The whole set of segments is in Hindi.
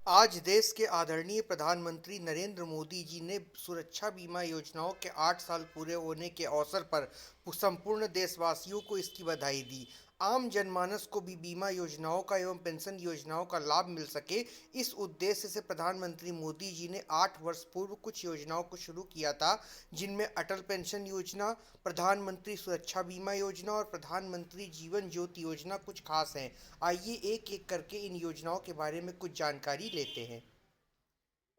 आज देश के आदरणीय प्रधानमंत्री नरेंद्र मोदी जी ने सुरक्षा बीमा योजनाओं के 8 साल पूरे होने के अवसर पर संपूर्ण देशवासियों को इसकी बधाई दी। आम जनमानस को भी बीमा योजनाओं का एवं पेंशन योजनाओं का लाभ मिल सके, इस उद्देश्य से प्रधानमंत्री मोदी जी ने 8 वर्ष पूर्व कुछ योजनाओं को शुरू किया था, जिनमें अटल पेंशन योजना, प्रधानमंत्री सुरक्षा बीमा योजना और प्रधानमंत्री जीवन ज्योति योजना कुछ खास हैं। आइए एक एक करके इन योजनाओं के बारे में कुछ जानकारी लेते हैं।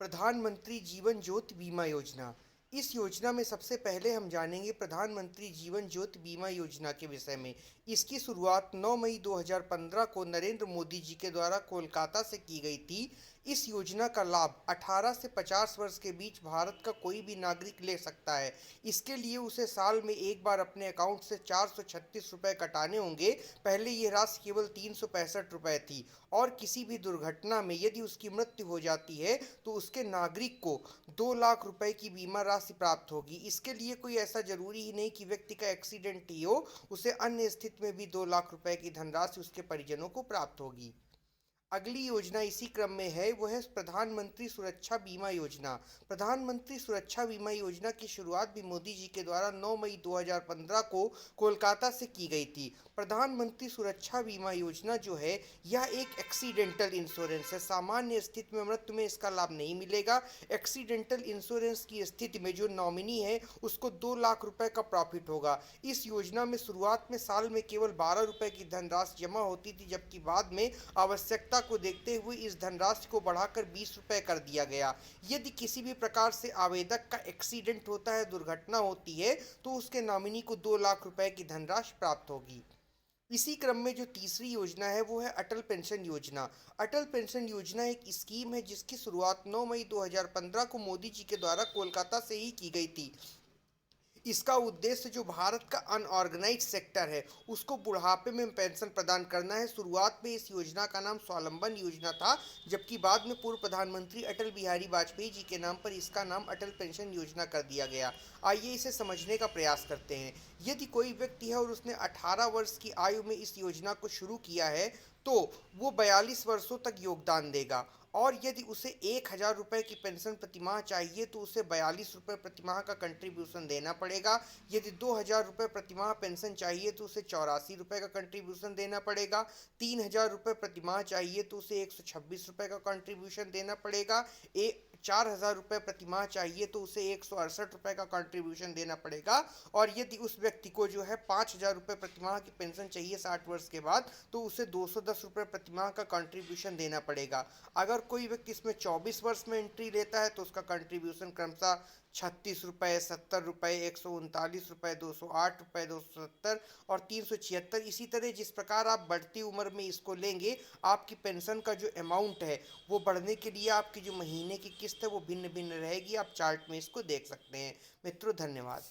प्रधानमंत्री जीवन ज्योति बीमा योजना। इस योजना में सबसे पहले हम जानेंगे प्रधानमंत्री जीवन ज्योति बीमा योजना के विषय में। इसकी शुरुआत 9 मई 2015 को नरेंद्र मोदी जी के द्वारा कोलकाता से की गई थी। इस योजना का लाभ 18 से 50 वर्ष के बीच भारत का कोई भी नागरिक ले सकता है। इसके लिए उसे साल में एक बार अपने अकाउंट से 436 रुपये कटाने होंगे। पहले ये राशि केवल 365 रुपये थी और किसी भी दुर्घटना में यदि उसकी मृत्यु हो जाती है तो उसके नागरिक को 2 लाख रुपए की बीमा राशि प्राप्त होगी। इसके लिए कोई ऐसा जरूरी ही नहीं कि व्यक्ति का एक्सीडेंट ही हो, उसे अन्य स्थिति में भी 2 लाख रुपए की धनराशि उसके परिजनों को प्राप्त होगी। अगली योजना इसी क्रम में है, वो है प्रधानमंत्री सुरक्षा बीमा योजना। प्रधानमंत्री सुरक्षा बीमा योजना की शुरुआत भी मोदी जी के द्वारा 9 मई 2015 को कोलकाता से की गई थी। प्रधानमंत्री सुरक्षा बीमा योजना जो है, यह एक एक्सीडेंटल इंश्योरेंस है। सामान्य स्थिति में मृत्यु में इसका लाभ नहीं मिलेगा। एक्सीडेंटल इंश्योरेंस की स्थिति में जो नॉमिनी है उसको 2 लाख रुपए का प्रॉफिट होगा। इस योजना में शुरुआत में साल में केवल 12 रुपए की धनराशि जमा होती थी, जबकि बाद में आवश्यकता को देखते हुए इस धनराशि को बढ़ाकर 20 रुपए कर दिया गया। यदि किसी भी प्रकार से आवेदक का एक्सीडेंट होता है, दुर्घटना होती है, तो उसके नॉमिनी को 2 लाख रुपए की धनराशि प्राप्त होगी। इसी क्रम में जो तीसरी योजना है वो है अटल पेंशन योजना। अटल पेंशन योजना एक स्कीम है जिसकी शुरुआत 9 मई 2015 को मोदी जी के द्वारा कोलकाता से ही की गई थी। इसका उद्देश्य जो भारत का अनऑर्गेनाइज सेक्टर है उसको बुढ़ापे में पेंशन प्रदान करना है। शुरुआत में इस योजना का नाम स्वावलंबन योजना था, जबकि बाद में पूर्व प्रधानमंत्री अटल बिहारी वाजपेयी जी के नाम पर इसका नाम अटल पेंशन योजना कर दिया गया। आइए इसे समझने का प्रयास करते हैं। यदि कोई व्यक्ति है और उसने 18 वर्ष की आयु में इस योजना को शुरू किया है तो वो 42 वर्षों तक योगदान देगा, और यदि उसे 1,000 रुपये की पेंशन प्रतिमाह चाहिए तो उसे 42 रुपये प्रतिमाह का कंट्रीब्यूशन देना पड़ेगा। यदि 2,000 रुपये प्रतिमाह पेंशन चाहिए तो उसे 84 रुपये का कंट्रीब्यूशन देना पड़ेगा। 3,000 रुपये प्रतिमाह चाहिए तो उसे 126 रुपये का कंट्रीब्यूशन देना पड़ेगा। 4,000 रुपये प्रतिमाह चाहिए तो उसे 168 रुपये का कंट्रीब्यूशन देना पड़ेगा। और यदि उस व्यक्ति को जो है 5,000 रुपये प्रतिमाह की पेंशन चाहिए 60 वर्ष के बाद, तो उसे 210 रुपये प्रतिमाह का कंट्रीब्यूशन देना पड़ेगा। अगर कोई व्यक्ति इसमें 24 वर्ष में एंट्री लेता है तो उसका कंट्रीब्यूशन क्रमशः 36 रुपये, 70 रुपये, 139 रुपये, 208 रुपये, 270 और 376। इसी तरह जिस प्रकार आप बढ़ती उम्र में इसको लेंगे, आपकी पेंशन का जो अमाउंट है वो बढ़ने के लिए आपकी जो महीने की किस्त है वो भिन्न भिन्न रहेगी। आप चार्ट में इसको देख सकते हैं। मित्रों, धन्यवाद।